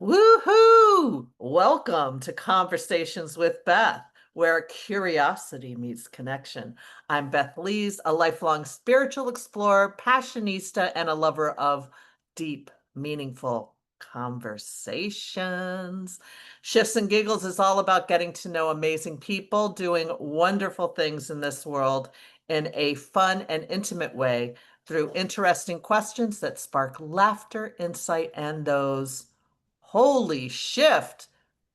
Woohoo! Welcome to Conversations with Beth, where curiosity meets connection. I'm Beth Lees, a lifelong spiritual explorer, passionista, and a lover of deep, meaningful conversations. Shifts and Giggles is all about getting to know amazing people, doing wonderful things in this world in a fun and intimate way through interesting questions that spark laughter, insight, and those holy shift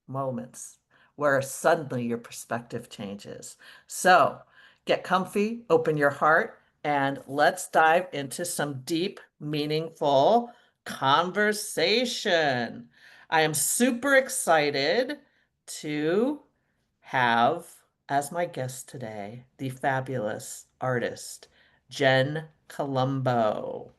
moments where suddenly your perspective changes. So get comfy, open your heart, and let's dive into some deep, meaningful conversation. I am super excited to have as my guest today the fabulous artist, Jen Colombo.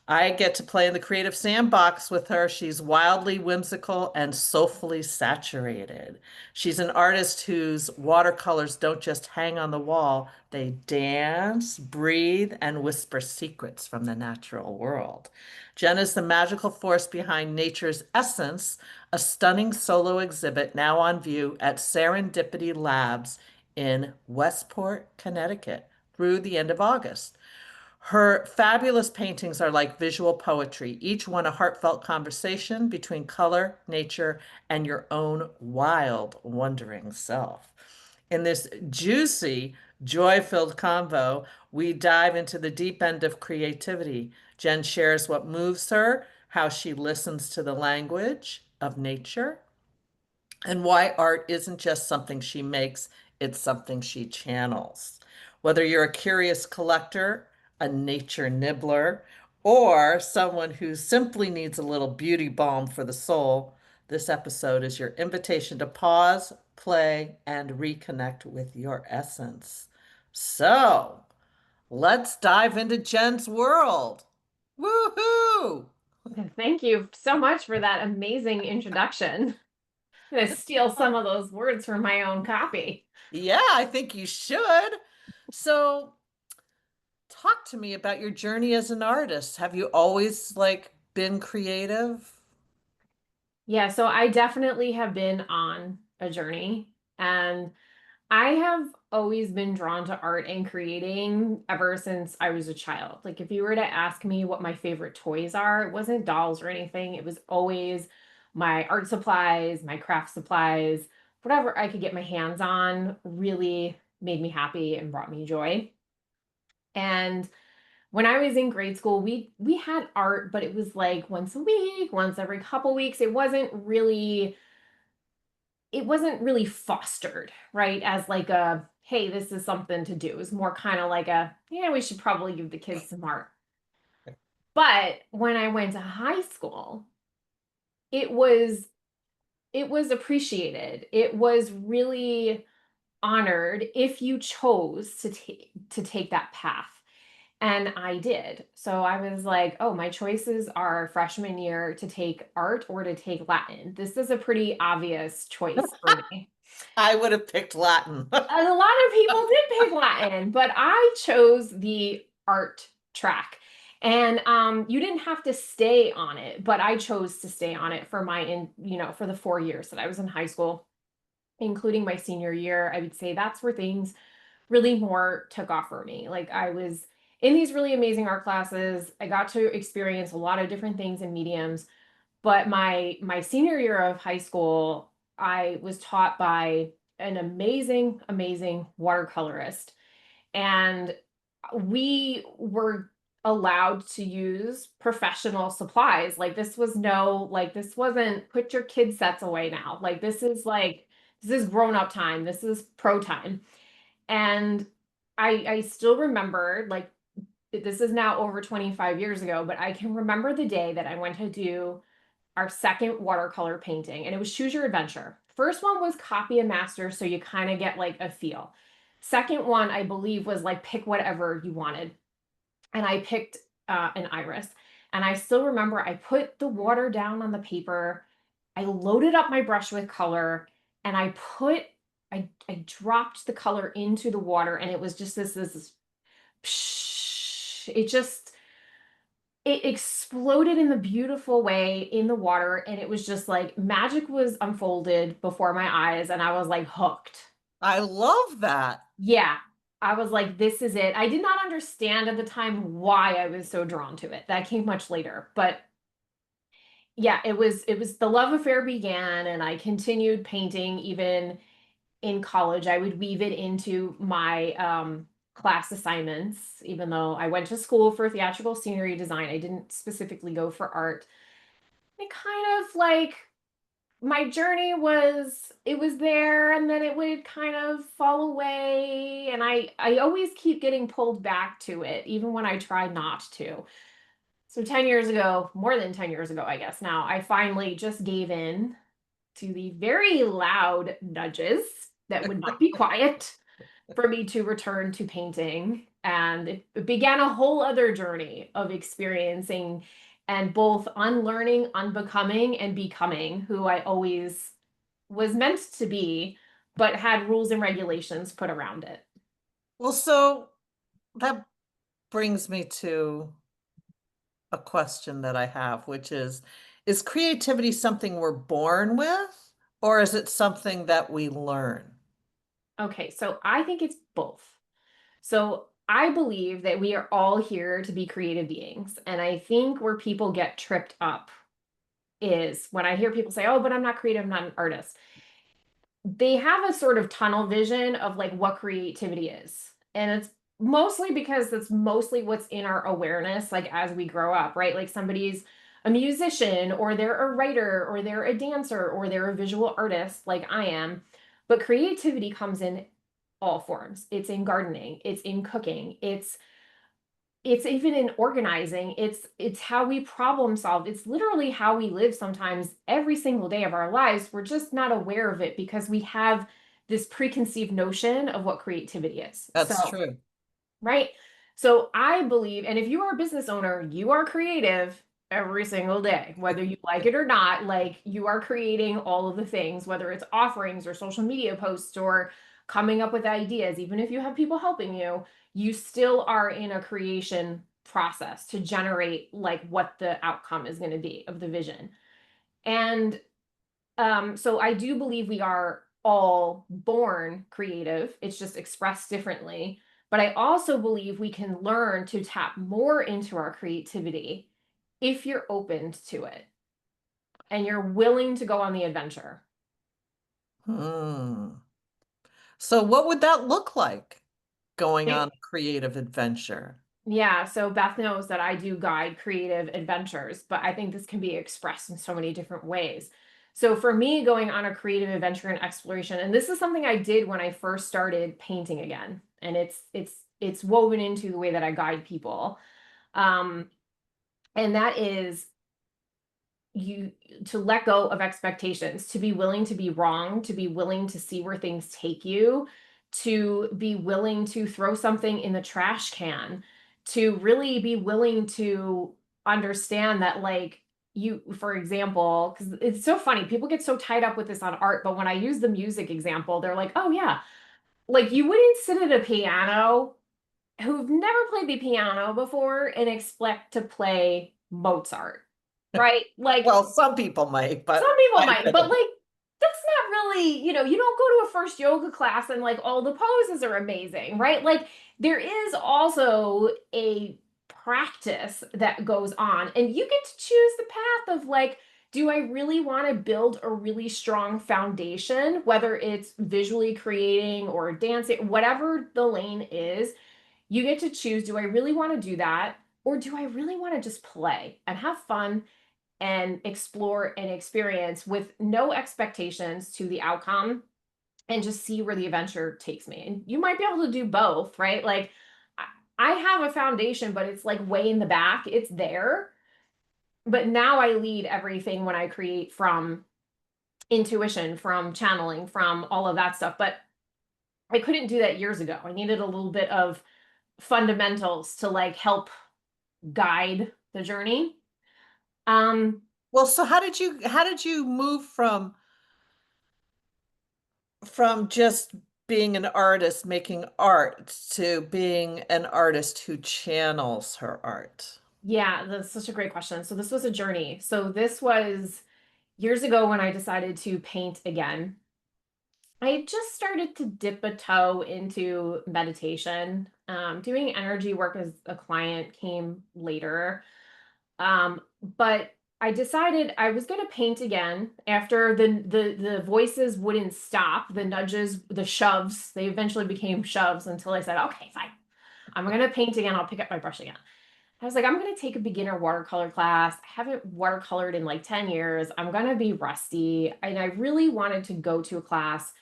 I get to play in the creative sandbox with her. She's wildly whimsical and soulfully saturated. She's an artist whose watercolors don't just hang on the wall, they dance, breathe, and whisper secrets from the natural world. Jen is the magical force behind Nature's Essence, a stunning solo exhibit now on view at Serendipity Labs in Westport, Connecticut through the end of August. Her fabulous paintings are like visual poetry, each one a heartfelt conversation between color, nature, and your own wild, wondering self. In this juicy, joy-filled convo, we dive into the deep end of creativity. Jen shares what moves her, how she listens to the language of nature, and why art isn't just something she makes, it's something she channels. Whether you're a curious collector, a nature nibbler, or someone who simply needs a little beauty balm for the soul, this episode is your invitation to pause, play, and reconnect with your essence. So, let's dive into Jen's world. Woohoo! Thank you so much for that amazing introduction. I'm going to steal some of those words from my own copy. Yeah, I think you should. So, talk to me about your journey as an artist. Have you always been creative? Yeah, so I definitely have been on a journey, and I have always been drawn to art and creating ever since I was a child. Like, if you were to ask me what my favorite toys are, it wasn't dolls or anything. It was always my art supplies, my craft supplies, whatever I could get my hands on really made me happy and brought me joy. And when I was in grade school, we had art, but it was like once a week, once every couple weeks. It wasn't really fostered, right? As like a, hey, this is something to do. It was more kind of like a, yeah, we should probably give the kids some art. But when I went to high school, it was it was appreciated. It was really honored if you chose to take that path. And I did. So I was like, oh, my choices are freshman year to take art or to take Latin. This is a pretty obvious choice for me. I would have picked Latin. And a lot of people did pick Latin, but I chose the art track. And you didn't have to stay on it, but I chose to stay on it for for the 4 years that I was in high school, including my senior year. I would say that's where things really more took off for me. Like, I was in these really amazing art classes. I got to experience a lot of different things and mediums. But my senior year of high school, I was taught by an amazing, amazing watercolorist. And we were allowed to use professional supplies. This wasn't put your kid sets away now. This is grown up time. This is pro time. And I still remember, like, this is now over 25 years ago, but I can remember the day that I went to do our second watercolor painting, and it was choose your adventure. First one was copy and master, so you kind of get like a feel. Second one, I believe, was like pick whatever you wanted. And I picked an iris. And I still remember I put the water down on the paper. I loaded up my brush with color, and I dropped the color into the water, and it was just this psh, it just it exploded in the beautiful way in the water, and it was just like magic was unfolded before my eyes, and I was like hooked. I love that. Yeah. I was like, this is it. I did not understand at the time why I was so drawn to it. That came much later. But yeah, it was the love affair began, and I continued painting even in college. I would weave it into my class assignments, even though I went to school for theatrical scenery design. I didn't specifically go for art. It kind of like my journey was, it was there, and then it would kind of fall away, and I always keep getting pulled back to it even when I try not to. So 10 years ago, more than 10 years ago, I guess now, I finally just gave in to the very loud nudges that would not be quiet for me to return to painting. And it began a whole other journey of experiencing and both unlearning, unbecoming, and becoming who I always was meant to be, but had rules and regulations put around it. Well, so that brings me to a question that I have, which is creativity something we're born with, or is it something that we learn? Okay, so I think it's both. So I believe that we are all here to be creative beings. And I think where people get tripped up is when I hear people say, oh, but I'm not creative, I'm not an artist. They have a sort of tunnel vision of like what creativity is. And it's mostly because that's mostly what's in our awareness, like as we grow up, right? Like somebody's a musician, or they're a writer, or they're a dancer, or they're a visual artist, like I am. But creativity comes in all forms. It's in gardening, it's in cooking, it's even in organizing. It's how we problem solve. It's literally how we live sometimes every single day of our lives. We're just not aware of it because we have this preconceived notion of what creativity is. That's So, true. right? So I believe, and if you are a business owner, you are creative every single day, whether you like it or not. Like you are creating all of the things, whether it's offerings or social media posts or coming up with ideas, even if you have people helping you, you still are in a creation process to generate like what the outcome is going to be of the vision. And so I do believe we are all born creative. It's just expressed differently. But I also believe we can learn to tap more into our creativity if you're open to it and you're willing to go on the adventure. Hmm. So what would that look like, going on It, a creative adventure? yeah, so Beth knows that I do guide creative adventures, but I think this can be expressed in so many different ways. So for me, going on a creative adventure and exploration, and this is something I did when I first started painting again, and it's woven into the way that I guide people. Um, and that is you to let go of expectations, to be willing to be wrong, to be willing to see where things take you, to be willing to throw something in the trash can, to really be willing to understand that, like, you, for example, because it's so funny, people get so tied up with this on art, but when I use the music example, they're like, oh, yeah, like you wouldn't sit at a piano who've never played the piano before and expect to play Mozart, right? Like, Well, some people might, some but people I might, but wouldn't. like that's not really, you don't go to a first yoga class and like all the poses are amazing, right? Like there is also a practice that goes on, and you get to choose the path of like, do I really want to build a really strong foundation, whether it's visually creating or dancing, whatever the lane is, you get to choose, do I really want to do that? Or do I really want to just play and have fun and explore and experience with no expectations to the outcome and just see where the adventure takes me? And you might be able to do both, right? Like I have a foundation, but it's like way in the back. It's there. But now I lead everything when I create from intuition, from channeling, from all of that stuff. But I couldn't do that years ago. I needed a little bit of fundamentals to like help guide the journey. Um, Well, so how did you move from just being an artist making art to being an artist who channels her art? Yeah, that's such a great question. So this was a journey. So this was years ago when I decided to paint again. I just started to dip a toe into meditation. Doing energy work as a client came later. But I decided I was going to paint again after the voices wouldn't stop, the nudges, the shoves. They eventually became shoves until I said, "Okay, fine. I'm going to paint again. I'll pick up my brush again." I was like, I'm going to take a beginner watercolor class. I haven't watercolored in like 10 years. I'm going to be rusty. And I really wanted to go to a class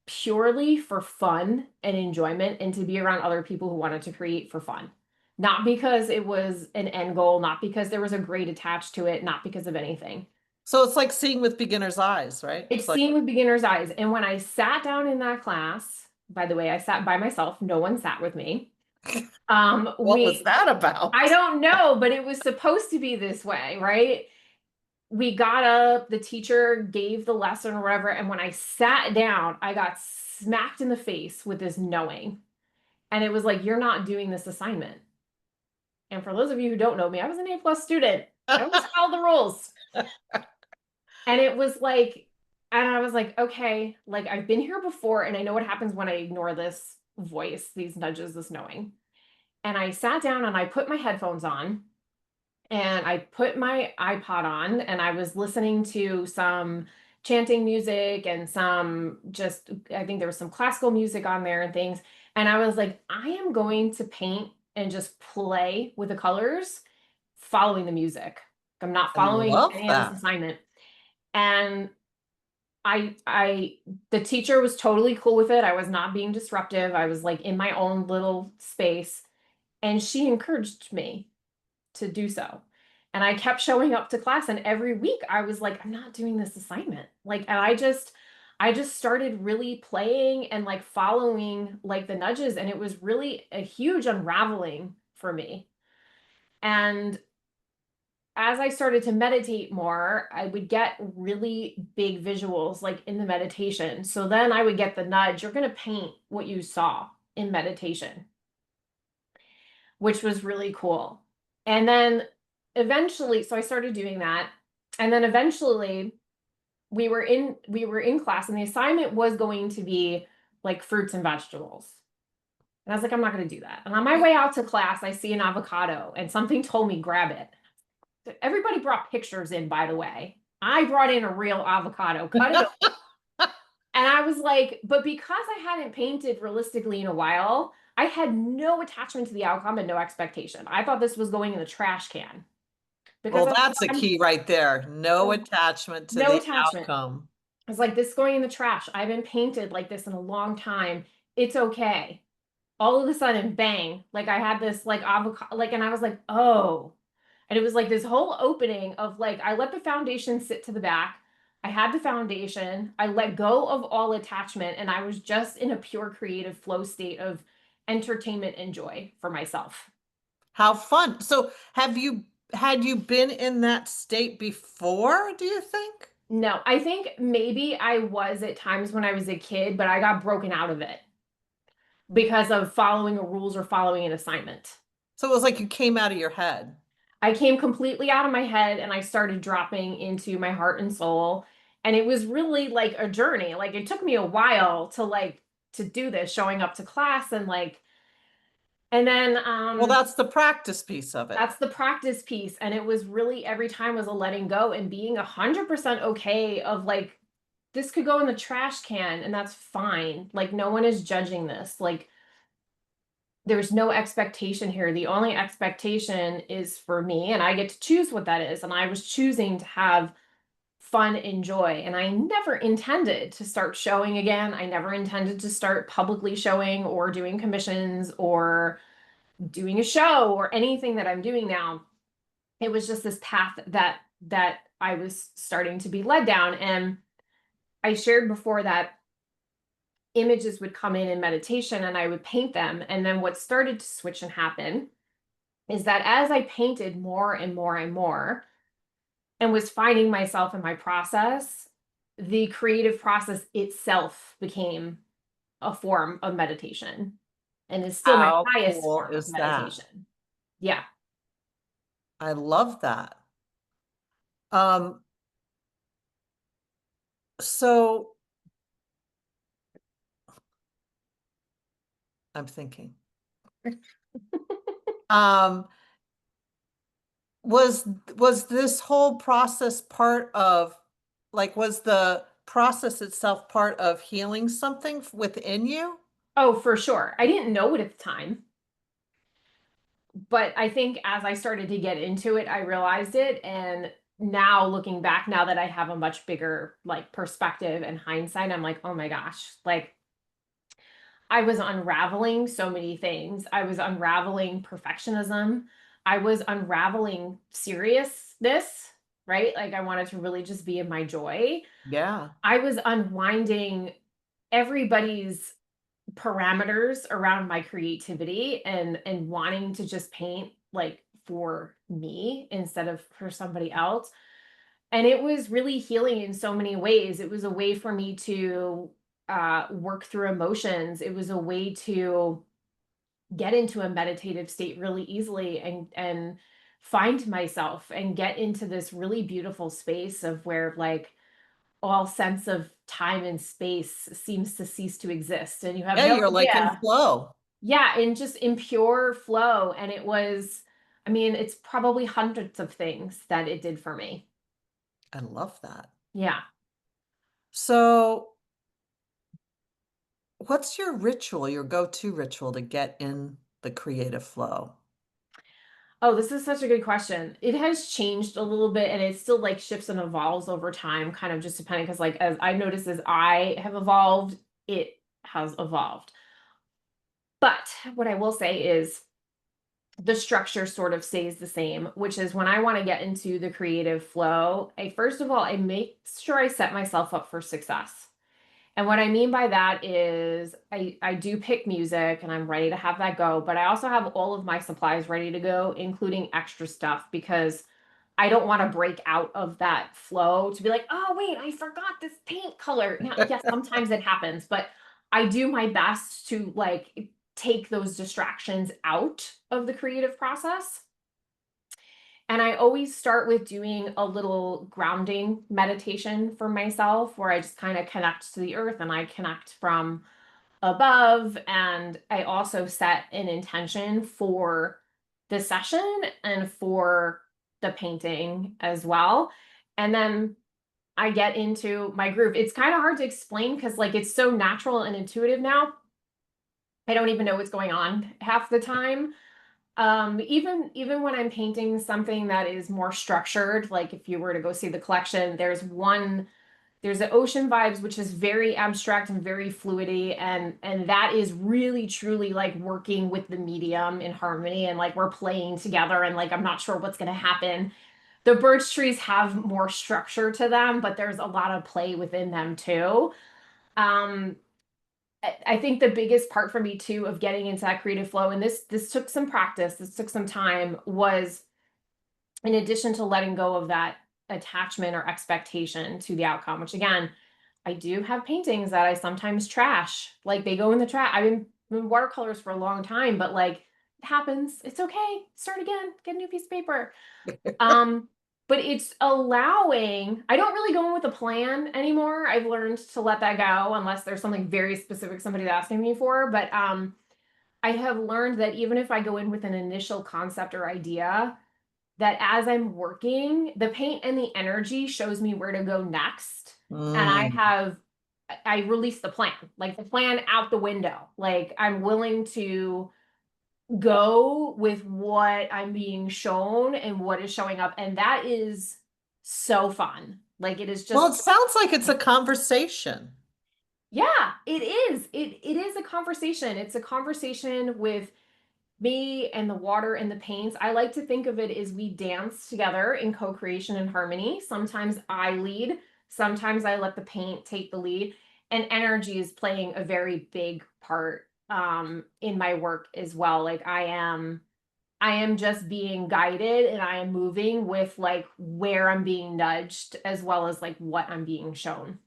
purely for fun and enjoyment and to be around other people who wanted to create for fun. Not because it was an end goal, not because there was a grade attached to it, not because of anything. So it's like seeing with beginner's eyes, right? It's It's like, seeing with beginner's eyes. And when I sat down in that class, by the way, I sat by myself, no one sat with me. what was that I about? don't know, but it was supposed to be this way, right? We got up, the teacher gave the lesson or whatever, and when I sat down, I got smacked in the face with this knowing. And it was like, you're not doing this assignment. And for those of you who don't know me, I was an A plus student. I always followed the rules. And it was like, and I was like, okay, like I've been here before, and I know what happens when I ignore this voice, these nudges, this knowing. And I sat down and I put my headphones on and I put my iPod on and I was listening to some chanting music and some just, I think there was some classical music on there and things. And I was like, I am going to paint and just play with the colors following the music. I'm not I following love any of this that. assignment. And the teacher was totally cool with it. I was not being disruptive. I was like in my own little space. And she encouraged me to do so. And I kept showing up to class and every week I was like, I'm not doing this assignment. Like, and I just started really playing and like following like the nudges and it was really a huge unraveling for me. And as I started to meditate more, I would get really big visuals like in the meditation. So then I would get the nudge, you're going to paint what you saw in meditation, which was really cool. And then eventually, so I started doing that. And then eventually we were in class and the assignment was going to be like fruits and vegetables. And I was like, I'm not going to do that. And on my way out to class, I see an avocado and something told me grab it. Everybody brought pictures in, by the way. I brought in a real avocado, cut it open. And I was like, but because I hadn't painted realistically in a while, I had no attachment to the outcome and no expectation. I thought this was going in the trash can because Well, I was that's the like, key right there. No I'm attachment to no the attachment. outcome. I was like, this is going in the trash. I haven't painted like this in a long time. It's okay. All of a sudden, bang, like I had this like avocado, like, and I was like, oh. And it was like this whole opening of like, I let the foundation sit to the back. I had the foundation. I let go of all attachment, and I was just in a pure creative flow state of entertainment and joy for myself. How fun. So had you been in that state before, do you think? No, I think maybe I was at times when I was a kid, but I got broken out of it because of following a rules or following an assignment. So it was like you came out of your head. I came completely out of my head and I started dropping into my heart and soul. And it was really like a journey. Like it took me a while to do this, showing up to class and like and then Well, that's the practice piece of it. that's the practice piece. And it was really every time was a letting go and being 100% okay of like this could go in the trash can and that's fine. Like no one is judging this. Like there's no expectation here. The only expectation is for me, and I get to choose what that is. And I was choosing to have fun and joy. And I never intended to start showing again. I never intended to start publicly showing or doing commissions or doing a show or anything that I'm doing now. It was just this path that I was starting to be led down. And I shared before that images would come in meditation and I would paint them. And then what started to switch and happen is that as I painted more and more and more and was finding myself in my process, the creative process itself became a form of meditation and is still my How highest cool form of is that? meditation. Yeah. I love that. Um, so I'm thinking, um, was was this whole process part of, like, was the process itself part of healing something within you? Oh, for sure. I didn't know it at the time, but I think as I started to get into it, I realized it. And now looking back, now that I have a much bigger like perspective and hindsight, I'm like, oh my gosh, like I was unraveling so many things. I was unraveling perfectionism. I was unraveling seriousness, right? Like I wanted to really just be in my joy. Yeah. I was unwinding everybody's parameters around my creativity and wanting to just paint like for me instead of for somebody else. And it was really healing in so many ways. It was a way for me to work through emotions. It was a way to get into a meditative state really easily and find myself and get into this really beautiful space of where like all sense of time and space seems to cease to exist and you have Yeah, no you're like in idea. flow. Yeah, and just in pure flow. And it was, I mean, it's probably hundreds of things that it did for me. I love that. Yeah. So, what's your ritual, your go-to ritual to get in the creative flow? Oh, this is such a good question. It has changed a little bit and it still like shifts and evolves over time, kind of just depending because like as I've noticed as I have evolved, it has evolved. But what I will say is the structure sort of stays the same, which is when I want to get into the creative flow, I first of all, I make sure I set myself up for success. And what I mean by that is I do pick music and I'm ready to have that go, but I also have all of my supplies ready to go, including extra stuff because I don't want to break out of that flow to be like, oh, wait, I forgot this paint color. Now, yes, sometimes it happens, but I do my best to like take those distractions out of the creative process. And I always start with doing a little grounding meditation for myself where I just kind of connect to the earth and I connect from above. And I also set an intention for the session and for the painting as well. And then I get into my groove. It's kind of hard to explain because, like, it's so natural and intuitive now. I don't even know what's going on half the time. Even when I'm painting something that is more structured, like if you were to go see the collection, there's the ocean vibes, which is very abstract and very fluidy, and that is really truly like working with the medium in harmony, and like we're playing together, and like I'm not sure what's gonna happen. The birch trees have more structure to them, but there's a lot of play within them too. Um, I think the biggest part for me too of getting into that creative flow, and this took some practice, this took some time, was in addition to letting go of that attachment or expectation to the outcome, which again, I do have paintings that I sometimes trash. Like they go in the trash. I've been in watercolors for a long time, but like it happens. It's okay. Start again. Get a new piece of paper. Um, but it's allowing, I don't really go in with a plan anymore. I've learned to let that go unless there's something very specific somebody's asking me for. But I have learned that even if I go in with an initial concept or idea, that as I'm working, the paint and the energy shows me where to go next. And Mm. I release the plan, like the plan out the window. Like I'm willing to go with what I'm being shown and what is showing up. And that is so fun. Like it is Well, it just, sounds like it's a conversation. yeah, it is. It is a conversation. It's a conversation with me and the water and the paints. I like to think of it as we dance together in co-creation and harmony. Sometimes I lead, sometimes I let the paint take the lead, and energy is playing a very big part in my work as well. Like I am just being guided and I am moving with like where I'm being nudged as well as like what I'm being shown.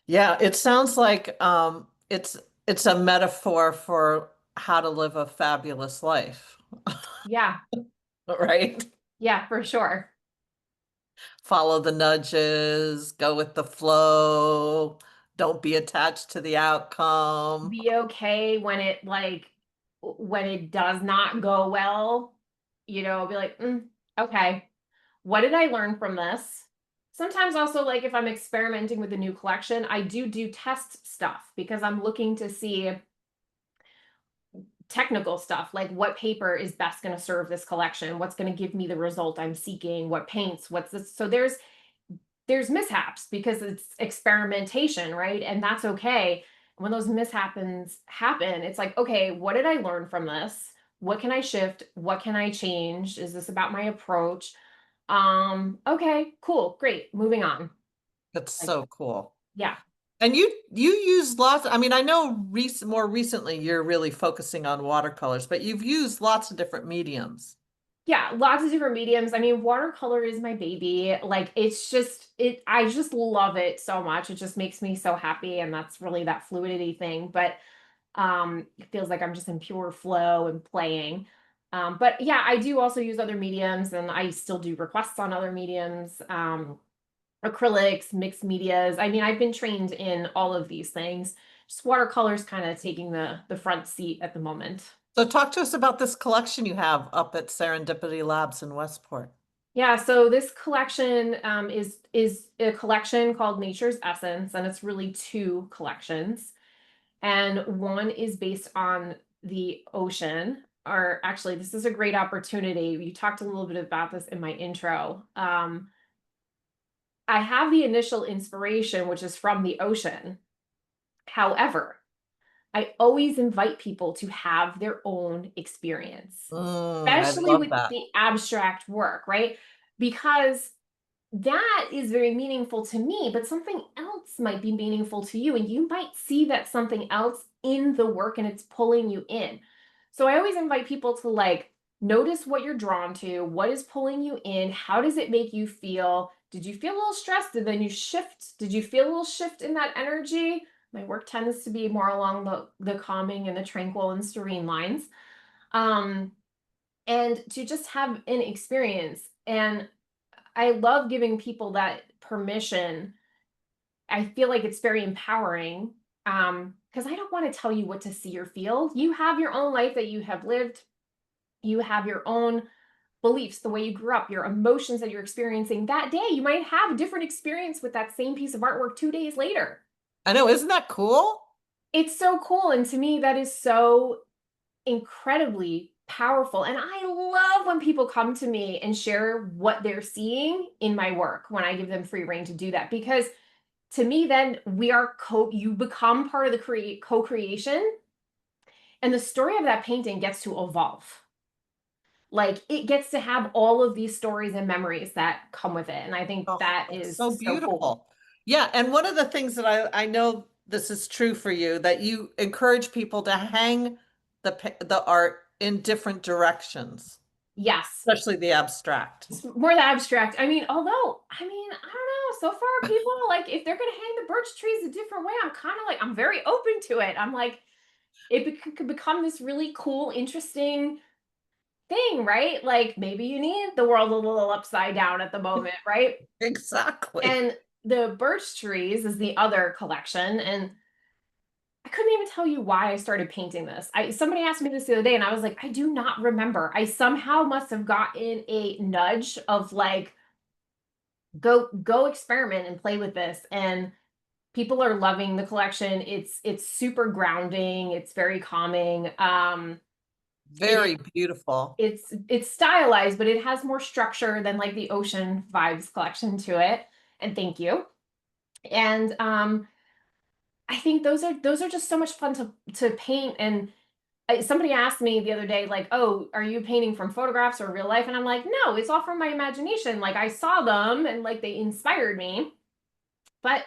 Yeah, it sounds like it's a metaphor for how to live a fabulous life. Yeah. right? Yeah, for sure. Follow the nudges, go with the flow, don't be attached to the outcome. Be okay when it does not go well, be like, okay, what did I learn from this? Sometimes also like if I'm experimenting with a new collection, I do test stuff because I'm looking to see technical stuff like what paper is best going to serve this collection, what's going to give me the result I'm seeking, what paints, what's this. So there's mishaps because it's experimentation, right? And that's okay. When those mishaps happen, it's like, okay, what did I learn from this? What can I shift? What can I change? Is this about my approach? Okay, cool, great, moving on. That's Like, so cool. yeah. And you use lots, I mean, I know more recently you're really focusing on watercolors, but you've used lots of different mediums. Yeah, lots of different mediums. I mean, watercolor is my baby. Like I just love it so much. It just makes me so happy and that's really that fluidity thing. But it feels like I'm just in pure flow and playing. But yeah, I do also use other mediums and I still do requests on other mediums. Acrylics, mixed medias. I mean, I've been trained in all of these things. Just watercolors kind of taking the front seat at the moment. So talk to us about this collection you have up at Serendipity Labs in Westport. Yeah, so this collection is a collection called Nature's Essence, and it's really two collections. And one is based on the ocean, or actually, this is a great opportunity. You talked a little bit about this in my intro. I have the initial inspiration, which is from the ocean. However, I always invite people to have their own experience, I especially love with that. the abstract work, right? Because that is very meaningful to me, but something else might be meaningful to you. And you might see that something else in the work and it's pulling you in. So I always invite people to like notice what you're drawn to, what is pulling you in, how does it make you feel? Did you feel a little stressed? Did then you shift? Did you feel a little shift in that energy? My work tends to be more along the calming and the tranquil and serene lines. Um, and to just have an experience. And I love giving people that permission. I feel like it's very empowering because I don't want to tell you what to see or feel. You have your own life that you have lived. You have your own beliefs, the way you grew up, your emotions that you're experiencing that day. You might have a different experience with that same piece of artwork 2 days later. I know, isn't that cool? It's so cool. And to me, that is so incredibly powerful. And I love when people come to me and share what they're seeing in my work when I give them free reign to do that. Because to me, then you become part of the co-creation, and the story of that painting gets to evolve. Like it gets to have all of these stories and memories that come with it. And I think Oh, that that's is so so cool. beautiful. Yeah, and one of the things that I know this is true for you, that you encourage people to hang the art in different directions, Yes. especially the abstract. It's more the abstract. I mean, although, I mean, I don't know. So far, people like if they're gonna hang the birch trees a different way, I'm kind of like I'm very open to it. I'm like could become this really cool, interesting thing, right? Like maybe you need the world a little upside down at the moment, right? Exactly. And the birch trees is the other collection, and I couldn't even tell you why I started painting this. I Somebody asked me this the other day, and I was like, I do not remember. I somehow must have gotten a nudge of like, go experiment and play with this, and people are loving the collection. It's super grounding. It's very calming. It Very beautiful. it's stylized, but it has more structure than like the Ocean Vibes collection to it. And thank you. And I think those are just so much fun to paint. And somebody asked me the other day, like, "Oh, are you painting from photographs or real life?" And I'm like, "No, it's all from my imagination. Like I saw them and like they inspired me." But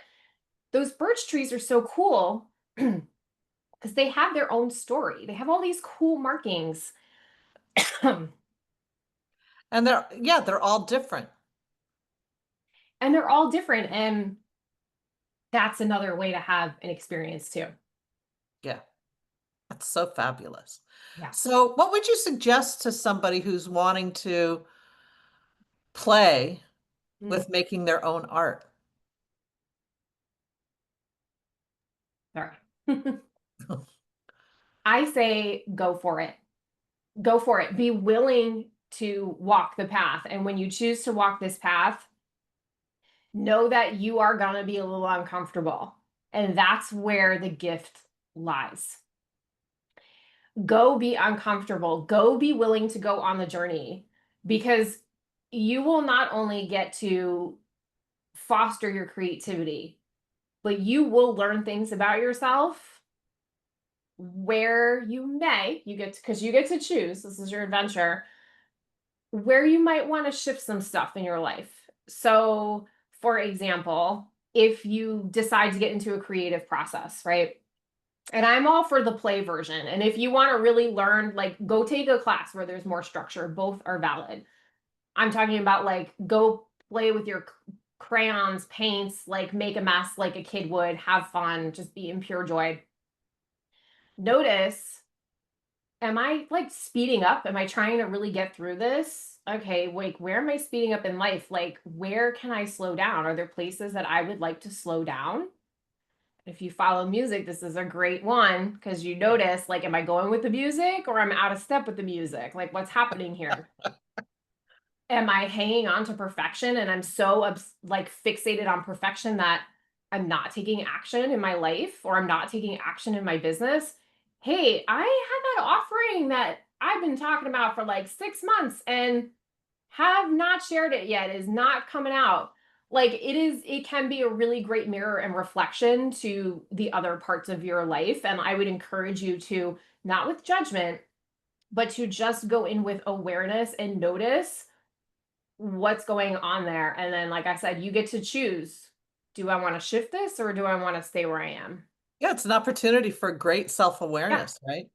those birch trees are so cool because they have their own story. They have all these cool markings. And And they're all different. they're all different. And that's another way to have an experience too. Yeah. That's so fabulous. Yeah. So, what would you suggest to somebody who's wanting to play Mm, with making their own art? sorry. I say go for it. Go for it. Be willing to walk the path. And when you choose to walk this path, know that you are going to be a little uncomfortable. And that's where the gift lies. Go be uncomfortable. Go be willing to go on the journey because you will not only get to foster your creativity, but you will learn things about yourself where you get to, because you get to choose, this is your adventure, where you might want to shift some stuff in your life. So, for example, if you decide to get into a creative process, right? And I'm all for the play version. And if you want to really learn, like go take a class where there's more structure, both are valid. I'm talking about like go play with your crayons, paints, like make a mess like a kid would, have fun, just be in pure joy. Notice, am I like speeding up? Am I trying to really get through this? Okay, like where am I speeding up in life? Like where can I slow down? Are there places that I would like to slow down? If you follow music, this is a great one because you notice, like, am I going with the music or I'm out of step with the music? Like, what's happening here? Am I hanging on to perfection and I'm so like fixated on perfection that I'm not taking action in my life or I'm not taking action in my business? Hey, I had that offering that I've been talking about for like 6 months and have not shared it yet, is not coming out. Like it can be a really great mirror and reflection to the other parts of your life. And I would encourage you to, not with judgment, but to just go in with awareness and notice what's going on there. And then, like I said, you get to choose. Do I want to shift this or do I want to stay where I am? Yeah, it's an opportunity for great Yeah, self-awareness, right?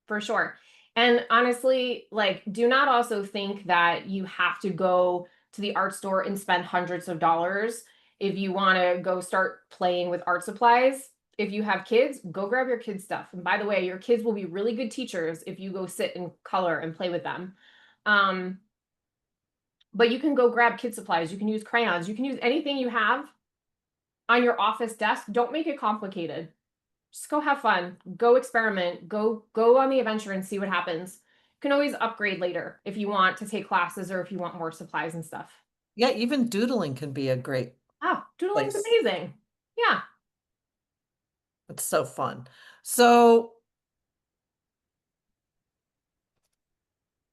for sure. And honestly, like, do not also think that you have to go to the art store and spend hundreds of dollars if you want to go start playing with art supplies. If you have kids, go grab your kids' stuff. And by the way, your kids will be really good teachers if you go sit and color and play with them. Um, but you can go grab kid supplies. You can use crayons. You can use anything you have on your office desk. Don't make it complicated. Just go have fun, go experiment, go on the adventure and see what happens. You can always upgrade later if you want to take classes or if you want more supplies and stuff. Yeah, even doodling can be a great Oh, doodling's place. amazing. Yeah. It's so fun. So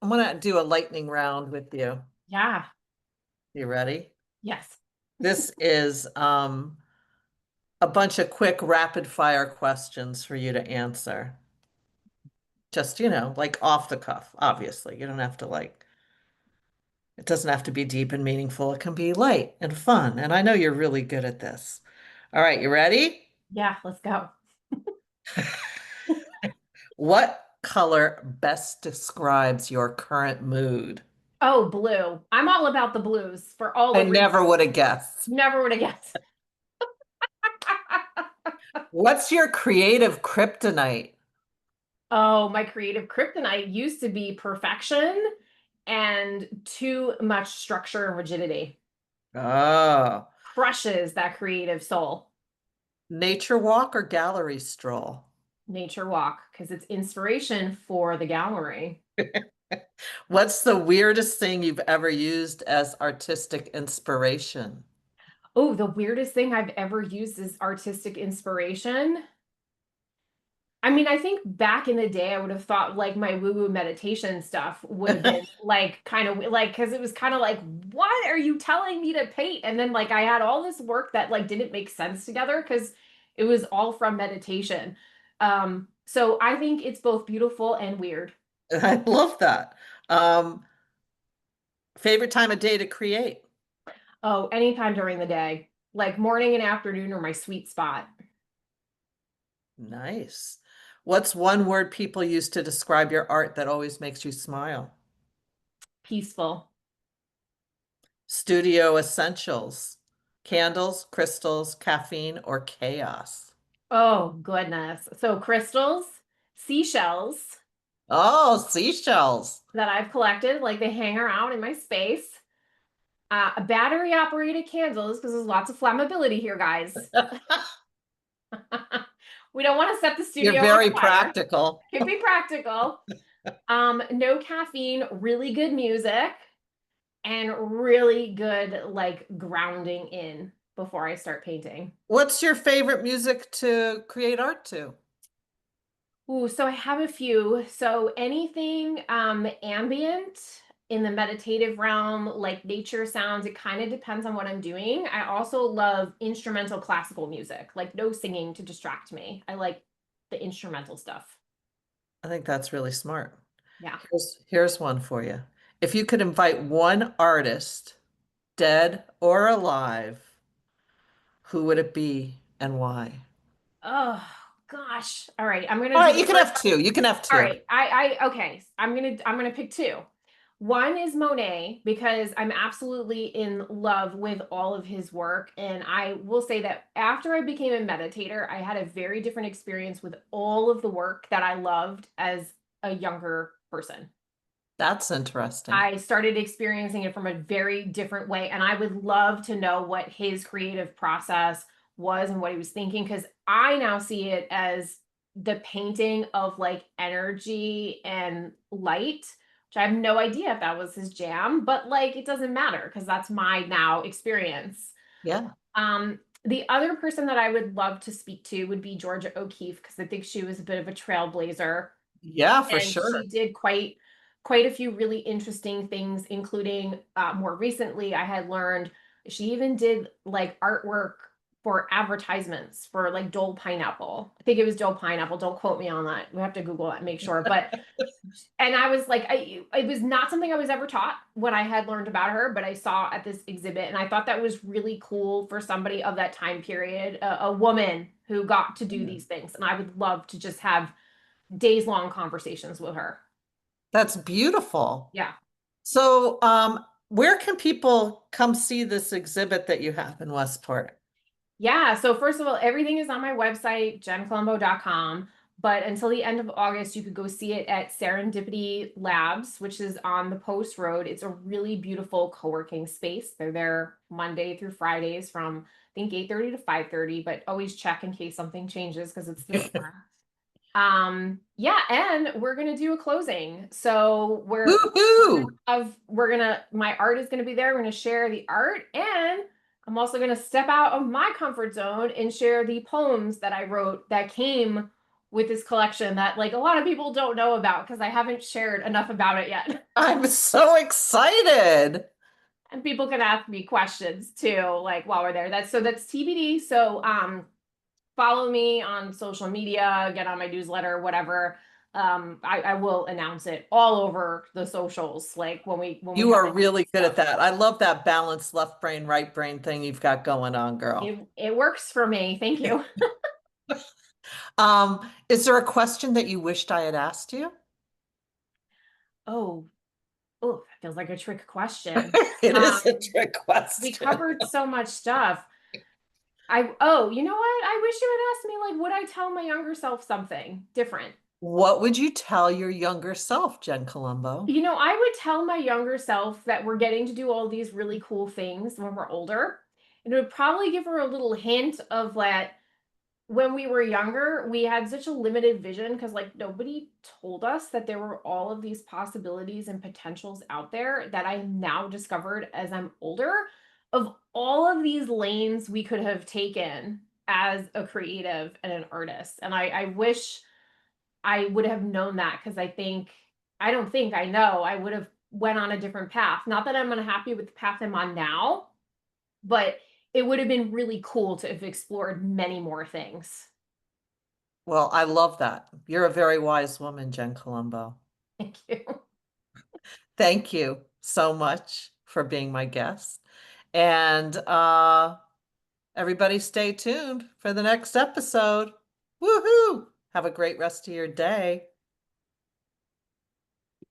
I'm gonna do a lightning round with you. Yeah. You ready? Yes. This is a bunch of quick rapid fire questions for you to answer. Just, like off the cuff, obviously. You don't have to it doesn't have to be deep and meaningful. It can be light and fun. And I know you're really good at this. All right, you ready? Yeah, let's go. What color best describes your current mood? Oh, blue. I'm all about the blues for all I the reasons. never would have guessed. Never would have guessed. What's your creative kryptonite? Oh, my creative kryptonite used to be perfection and too much structure and rigidity. Oh, Crushes that creative soul. nature walk or gallery stroll? Nature walk because it's inspiration for the gallery. What's the weirdest thing you've ever used as artistic inspiration? Oh, the weirdest thing I've ever used as artistic inspiration. I mean, I think back in the day, I would have thought like my woo-woo meditation stuff would have been like kind of like because it was kind of like, what are you telling me to paint? And then like I had all this work that like didn't make sense together because it was all from meditation. So I think it's both beautiful and weird. I love that. Um, Favorite time of day to create? Oh, anytime during the day, like morning and afternoon are my sweet spot. Nice. What's one word people use to describe your art that always makes you smile? Peaceful. Studio essentials, candles, crystals, caffeine, or chaos? Oh, goodness. So crystals, seashells Oh, seashells. that I've collected, like they hang around in my space. Battery operated candles, because there's lots of flammability here, guys. We don't want to set the You're studio on very fire. practical. Can be practical. No caffeine, really good music, and really good like grounding in before I start painting. What's your favorite music to create art to? Ooh, so I have a few. So anything ambient in the meditative realm, like nature sounds, it kind of depends on what I'm doing. I also love instrumental classical music, like no singing to distract me. I like the instrumental stuff. I think that's really smart. Yeah. Here's one for you. If you could invite one artist, dead or alive, who would it be and why? Oh gosh. All right. I'm gonna All do right, the you can first. have two. You can have All two. right. Okay. I'm gonna pick two. One is Monet because I'm absolutely in love with all of his work. And I will say that after I became a meditator, I had a very different experience with all of the work that I loved as a younger person. That's interesting. I started experiencing it from a very different way. And I would love to know what his creative process was and what he was thinking, because I now see it as the painting of like energy and light, which I have no idea if that was his jam, but like it doesn't matter because that's my now experience. Yeah. The other person that I would love to speak to would be Georgia O'Keeffe, because I think she was a bit of a trailblazer Yeah, for and sure. she did quite a few really interesting things, including more recently I had learned she even did like artwork for advertisements for like Dole Pineapple. I think it was Dole Pineapple. Don't quote me on that. We have to Google that and make sure. But and I was like, it was not something I was ever taught what I had learned about her, but I saw at this exhibit, and I thought that was really cool for somebody of that time period, a woman who got to do Yeah. these things. And I would love to just have days long conversations with her. That's beautiful. Yeah. So, where can people come see this exhibit that you have in Westport? Yeah. So first of all, everything is on my website, jencolombo.com. But until the end of August, you could go see it at Serendipity Labs, which is on the Post Road. It's a really beautiful co-working space. They're there Monday through Fridays from I think 8:30 to 5:30, but always check in case something changes because it's the summer. Yeah, and we're gonna do a closing. So Woohoo! we're gonna my art is gonna be there. We're gonna share the art, and I'm also gonna step out of my comfort zone and share the poems that I wrote that came with this collection that like a lot of people don't know about because I haven't shared enough about it yet. I'm so excited. And people can ask me questions too, like while we're there. That's TBD. So follow me on social media, get on my newsletter, whatever. I will announce it all over the socials, like when we You have are any really good at stuff. that. I love that balanced left brain, right brain thing you've got going on, girl. It works for me. Thank you. Is there a question that you wished I had asked you? Oh, oh, that feels like a trick question. It is a Um, trick we question. covered so much stuff. You know what? I wish you had asked me, like, would I tell my younger self something different? What would you tell your younger self, Jen Colombo? You know, I would tell my younger self that we're getting to do all these really cool things when we're older. And it would probably give her a little hint of that when we were younger, we had such a limited vision because like nobody told us that there were all of these possibilities and potentials out there that I now discovered as I'm older of all of these lanes we could have taken as a creative and an artist. And I wish I would have known that because I don't think I know I would have went on a different path. Not that I'm unhappy with the path I'm on now, but it would have been really cool to have explored many more things. Well, I love that. You're a very wise woman, Jen Colombo. Thank you. Thank you so much for being my guest. And everybody stay tuned for the next episode. Woohoo! Have a great rest of your day.